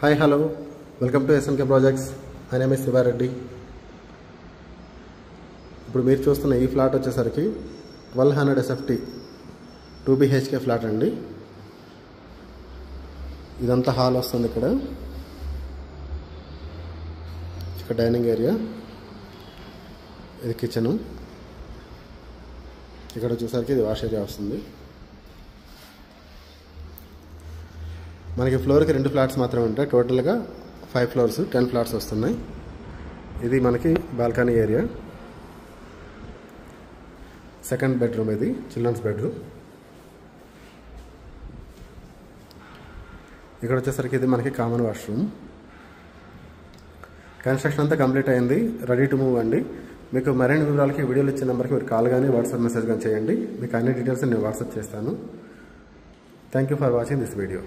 Hi, hello. Welcome to SNK Projects. My name is Sivareddy. ఇప్పుడు మీరు చూస్తున్న ఈ ఫ్లాట్ వచ్చేసరికి 1200 SFT 2 BHK ఫ్లాట్ అండి. ఇదంతా హాల్ వస్తుంది. ఇక్కడ డైనింగ్ ఏరియా, ఇది కిచెన్. ఇక్కడ వచ్చేసరికి ఇది వాష్ ఏరియా వస్తుంది. మనకి ఫ్లోర్కి 2 ఫ్లాట్స్ మాత్రమే ఉంటాయి. టోటల్గా 5 ఫ్లోర్స్ 10 ఫ్లాట్స్ వస్తున్నాయి. ఇది మనకి బాల్కనీ ఏరియా, సెకండ్ బెడ్రూమ్, ఇది చిల్డ్రన్స్ బెడ్రూమ్. ఇక్కడ వచ్చేసరికి ఇది మనకి కామన్ వాష్రూమ్. కన్స్ట్రక్షన్ అంతా కంప్లీట్ అయింది, రెడీ టు మూవ్ అండి. మీకు మరిన్ని వివరాలకి వీడియోలు ఇచ్చిన నెంబర్కి మీరు కాల్ కానీ వాట్సాప్ మెసేజ్ కానీ చేయండి. మీకు అన్ని డీటెయిల్స్ నేను వాట్సాప్ చేస్తాను. Thank you for watching this video.